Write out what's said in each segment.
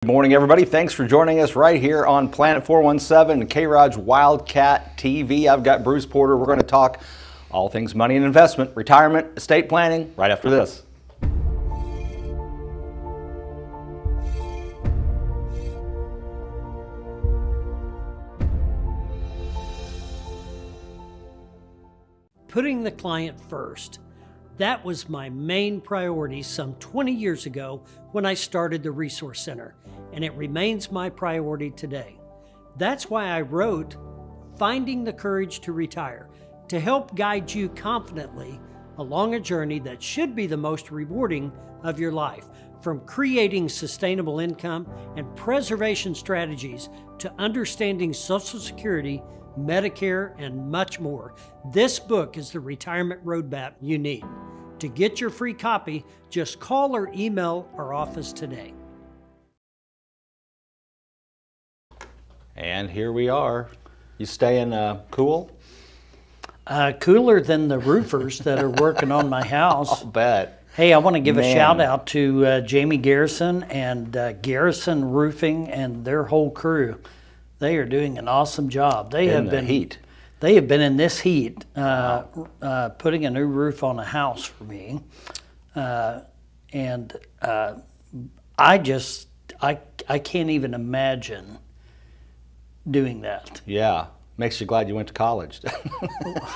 Good morning, everybody. Thanks for joining us right here on Planet 417 and K-ROG Wildcat TV. I've got Bruce Porter. We're going to talk all things money and investment, retirement, estate planning, right after this. Putting the client first. That was my main priority some 20 years ago when I started the Resource Center, and it remains my priority today. That's why I wrote Finding the Courage to Retire, to help guide you confidently along a journey that should be the most rewarding of your life, from creating sustainable income and preservation strategies to understanding Social Security, Medicare, and much more. This book is the retirement roadmap you need. To get your free copy, just call or email our office today. And here we are. You staying cool? Cooler than the roofers that are working on my house. I'll bet. Hey, I want to give a shout out to Jamie Garrison and Garrison Roofing and their whole crew. They are doing an awesome job. They have been heat. They have been in this heat, putting a new roof on a house for me, and I can't even imagine doing that. Yeah, makes you glad you went to college.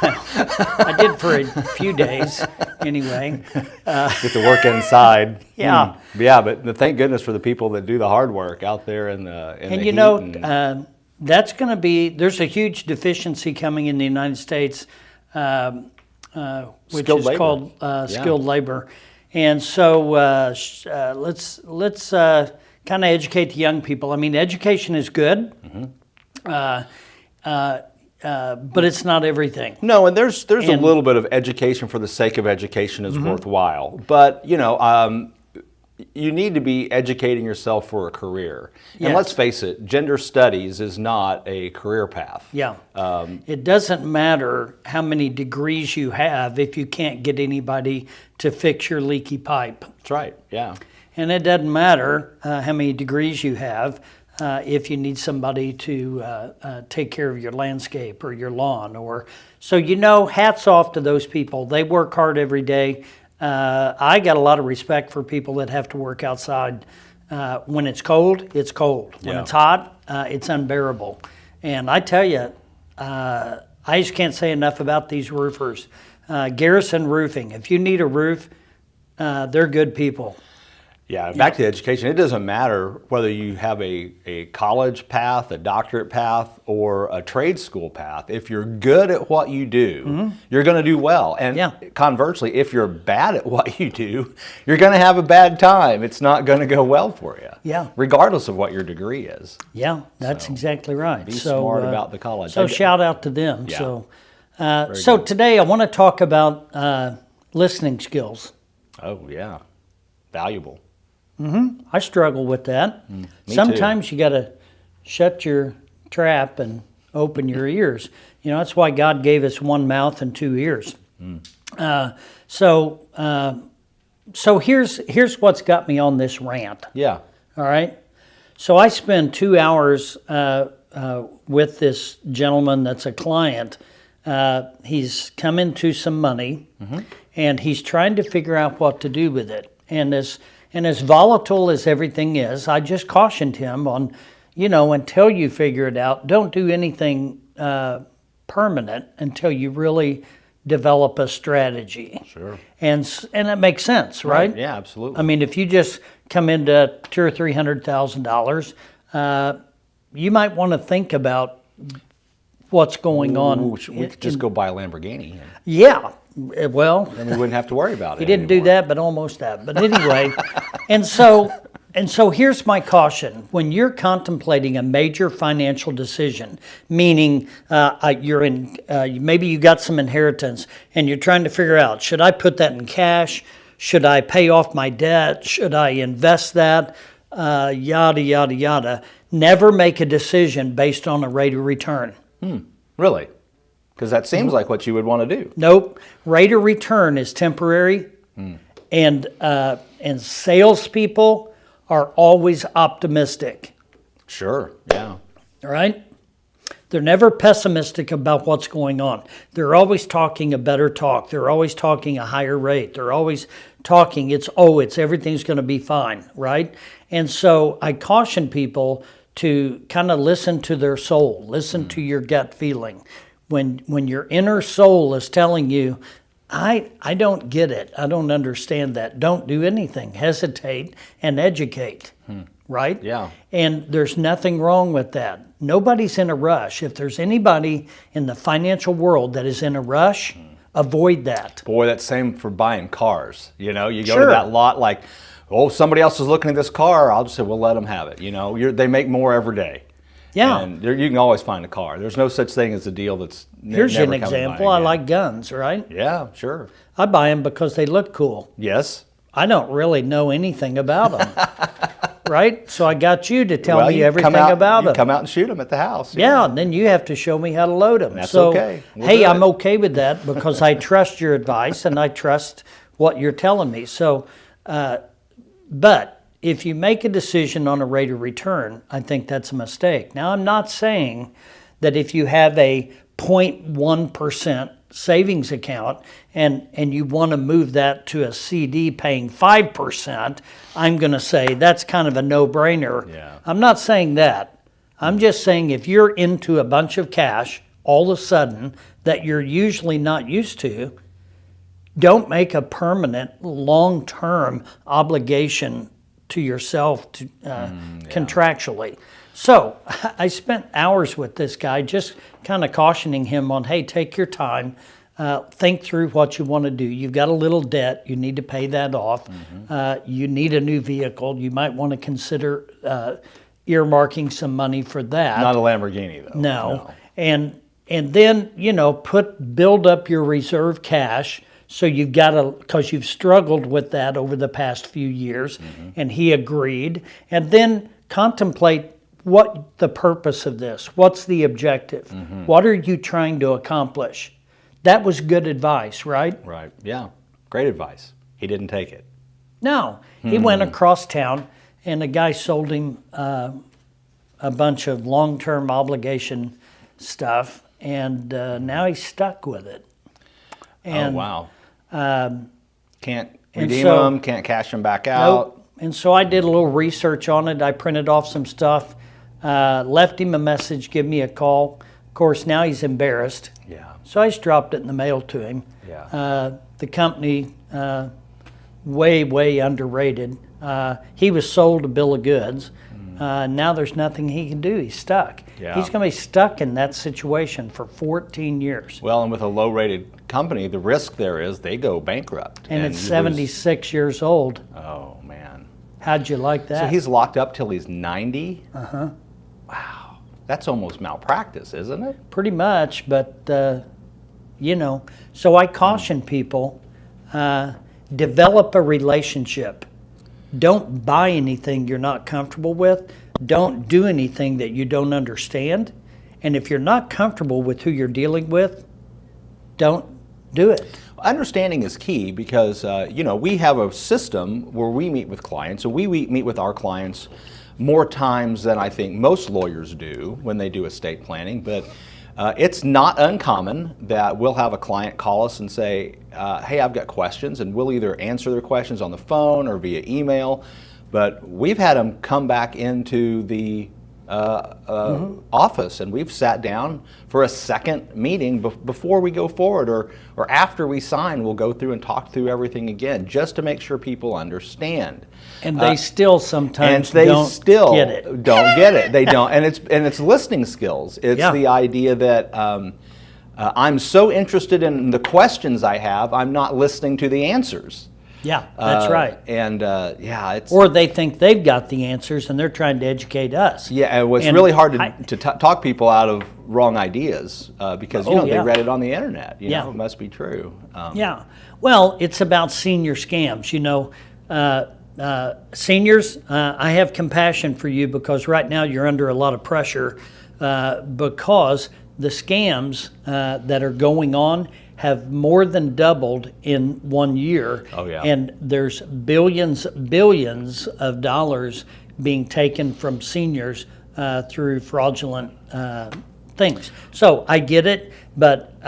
I did for a few days, anyway. Get to work inside. Yeah, yeah, but thank goodness for the people that do the hard work out there in the and the you heat know. That's going to be, there's a huge deficiency coming in the United States, which is called skilled labor. And so let's kind of educate the young people. I mean, education is good, but it's not everything. No, and there's a little bit of education for the sake of education is worthwhile. But, you know, you need to be educating yourself for a career. And Yes. let's face it, gender studies is not a career path. Yeah. It doesn't matter how many degrees you have if you can't get anybody to fix your leaky pipe. That's right, yeah. And it doesn't matter how many degrees you have if you need somebody to take care of your landscape or your lawn. So, you know, hats off to those people. They work hard every day. I got a lot of respect for people that have to work outside. When it's cold, it's cold. When it's hot, it's unbearable. And I tell you, I just can't say enough about these roofers. Garrison Roofing, if you need a roof, they're good people. Yeah, back to the education. It doesn't matter whether you have a college path, a doctorate path, or a trade school path. If you're good at what you do, you're going to do well. And conversely, if you're bad at what you do, you're going to have a bad time. It's not going to go well for you. Yeah. Regardless of what your degree is. Yeah, that's exactly right. Be smart about the college. So shout out to them. Yeah. So today I want to talk about listening skills. Oh, yeah. Valuable. I struggle with that. Sometimes you got to shut your trap and open your ears. You know, that's why God gave us one mouth and two ears. So here's what's got me on this rant. Yeah. All right. So I spend 2 hours with this gentleman that's a client. He's come into some money, and he's trying to figure out what to do with it. And as volatile as everything is, I just cautioned him on, you know, until you figure it out, don't do anything permanent until you really develop a strategy. Sure. And it makes sense, right? Yeah, absolutely. I mean, if you just come into $200,000 or $300,000, you might want to think about what's going on. We could just go buy a Lamborghini. Yeah. Well, then we wouldn't have to worry about it. He didn't do that, but almost that. But anyway, and so here's my caution: when you're contemplating a major financial decision, meaning maybe you got some inheritance and you're trying to figure out, should I put that in cash? Should I pay off my debt? Should I invest that? Yada yada yada. Never make a decision based on a rate of return. Really? Because that seems like what you would want to do. Nope. Rate of return is temporary, and salespeople are always optimistic, Sure, yeah. all right? They're never pessimistic about what's going on. They're always talking a better talk. They're always talking a higher rate. They're always talking it's everything's going to be fine, right? And so I caution people to kind of listen to their soul, listen to your gut feeling. When your inner soul is telling you, I don't get it, I don't understand that, don't do anything. Hesitate and educate, right? Yeah. And there's nothing wrong with that. Nobody's in a rush. If there's anybody in the financial world that is in a rush, avoid that. Boy, that's same for buying cars. You know, you go Sure. to that lot like, oh, somebody else is looking at this car. I'll just say, well, let them have it. You know, they make more every day. Yeah. And you can always find a car. There's no such thing as a deal that's Here's never an coming by example. I again. like guns, right? Yeah, sure. I buy them because they look cool. Yes. I don't really know anything about them, right? So I got you to tell Well, me you everything come out, about you them. come out and shoot them at the house. Yeah, and then you have to show me how to load them. That's so, okay. We'll hey, do I'm it. okay with that because I trust your advice and I trust what you're telling me. So, but if you make a decision on a rate of return, I think that's a mistake. Now, I'm not saying that if you have a 0.1% savings account and you want to move that to a CD paying 5%, I'm going to say that's kind of a no-brainer. Yeah. I'm not saying that. I'm just saying if you're into a bunch of cash all of a sudden that you're usually not used to, don't make a permanent long-term obligation to yourself to, contractually. So I spent hours with this guy just kind of cautioning him on, hey, take your time, think through what you want to do. You've got a little debt, you need to pay that off. You need a new vehicle, you might want to consider earmarking some money for that. Not a Lamborghini, though. No. And then, build up your reserve cash. So you've got to, because you've struggled with that over the past few years, and he agreed. And then contemplate what the purpose of this, what's the objective, what are you trying to accomplish? That was good advice, right? Right. Yeah. Great advice. He didn't take it. No, he went across town, and a guy sold him a bunch of long-term obligation stuff, and now he's stuck with it. And, oh, wow. Can't and redeem so- them, can't cash them back out. Nope. And so I did a little research on it. I printed off some stuff, left him a message, give me a call. Of course, now he's embarrassed. Yeah. So I just dropped it in the mail to him. Yeah. The company, way underrated. He was sold a bill of goods. Now there's nothing he can do. He's stuck. Yeah. He's going to be stuck in that situation for 14 years. Well, and with a low-rated company, the risk there is they go bankrupt. And it's you lose- 76 years old. Oh, man. How'd you like that? So he's locked up till he's 90? Uh-huh. Wow. That's almost malpractice, isn't it? Pretty much, but so I caution people, develop a relationship. Don't buy anything you're not comfortable with. Don't do anything that you don't understand. And if you're not comfortable with who you're dealing with, don't do it. Understanding is key because, we have a system where we meet with clients, and we meet with our clients more times than I think most lawyers do when they do estate planning. But it's not uncommon that we'll have a client call us and say, hey, I've got questions, and we'll either answer their questions on the phone or via email. But we've had them come back into the office, and we've sat down for a second meeting before we go forward, or after we sign, we'll go through and talk through everything again, just to make sure people understand. And they still sometimes And they don't still get it. don't get it. They don't, and it's listening skills. It's Yeah. the idea that I'm so interested in the questions I have, I'm not listening to the answers. Yeah, that's right. And it's Or they think they've got the answers and they're trying to educate us. yeah, and it's And really hard I- to talk people out of wrong ideas because Oh, they yeah. read it on the internet. Yeah. It must be true. Yeah. Well, it's about senior scams. Seniors, I have compassion for you because right now you're under a lot of pressure because the scams that are going on have more than doubled in 1 year. Oh, yeah. And there's billions of dollars being taken from seniors through fraudulent things. So I get it, but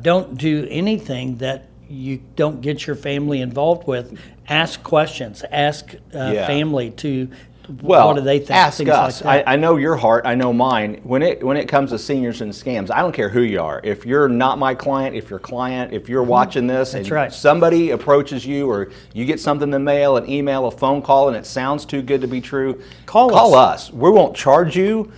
don't do anything that you don't get your family involved with. Ask questions. Ask family to. Well, what do they think? Ask Things us. like that. I know your heart. I know mine. When it comes to seniors and scams, I don't care who you are. If you're not my client, if you're watching this, That's and right. somebody approaches you, or you get something in the mail, an email, a phone call, and it sounds too good to be true, call us. We won't charge you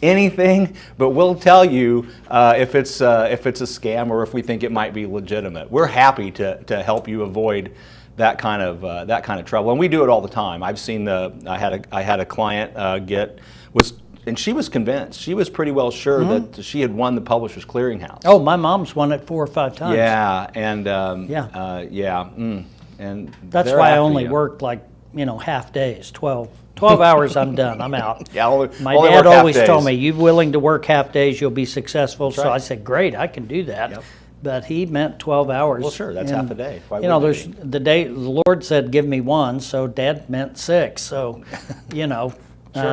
anything, but we'll tell you if it's a scam or if we think it might be legitimate. We're happy to help you avoid that kind of trouble, and we do it all the time. I've seen I had a client and she was convinced. She was pretty well sure that she had won the Publishers Clearinghouse. Oh, my mom's won it 4 or 5 times. Yeah, and and that's why I only work half days, 12 hours. I'm done. I'm out. Yeah, my dad always told me, "You willing to work half days, you'll be successful." That's so right. I said, "Great, I can do that." Yep. But he meant 12 hours. Well, sure, that's half a day. There's the Lord said, "Give me 1," so Dad meant 6. So, Sure.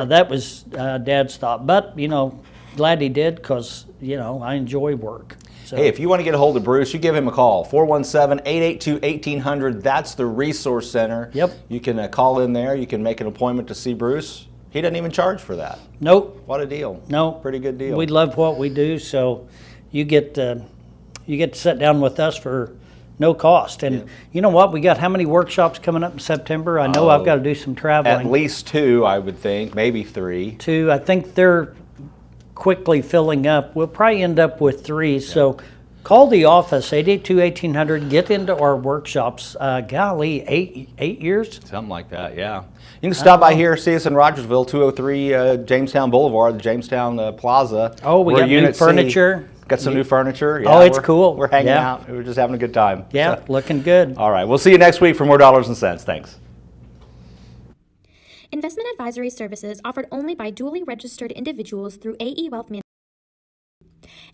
that was Dad's thought. But glad he did, because I enjoy work. So. Hey, if you want to get a hold of Bruce, you give him a call, 417-882-1800. That's the Resource Center. Yep. You can call in there. You can make an appointment to see Bruce. He doesn't even charge for that. Nope. What a deal. No. Pretty good deal. We love what we do, so you get to sit down with us for no cost. And you know what? We got how many workshops coming up in September? I know I've got to do some traveling. At least 2, I would think, maybe 3. 2. I think they're quickly filling up. We'll probably end up with 3. So call the office, 882-1800. Get into our workshops. Golly, 8 years? Something like that, yeah. You can stop by here, see us in Rogersville, 203 Jamestown Boulevard, the Jamestown Plaza. Oh, we got new furniture. Got some new furniture. Yeah, it's cool. We're hanging out. We're just having a good time. Yeah, looking good. All right, we'll see you next week for more Dollars and Cents. Thanks. Investment advisory services offered only by duly registered individuals through AE Wealth Management.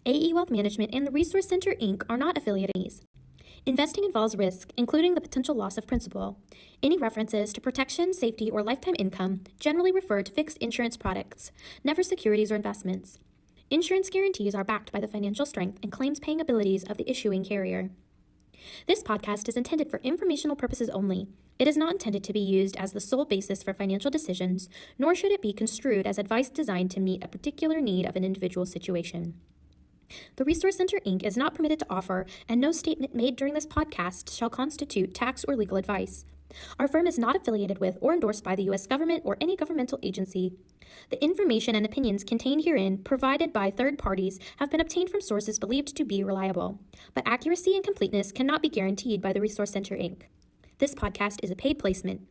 AE Wealth Management and the Resource Center, Inc. are not affiliates. Investing involves risk, including the potential loss of principal. Any references to protection, safety, or lifetime income generally refer to fixed insurance products, never securities or investments. Insurance guarantees are backed by the financial strength and claims-paying abilities of the issuing carrier. This podcast is intended for informational purposes only. It is not intended to be used as the sole basis for financial decisions, nor should it be construed as advice designed to meet a particular need of an individual situation. The Resource Center, Inc. is not permitted to offer, and no statement made during this podcast shall constitute tax or legal advice. Our firm is not affiliated with or endorsed by the U.S. government or any governmental agency. The information and opinions contained herein, provided by third parties, have been obtained from sources believed to be reliable, but accuracy and completeness cannot be guaranteed by the Resource Center, Inc. This podcast is a paid placement.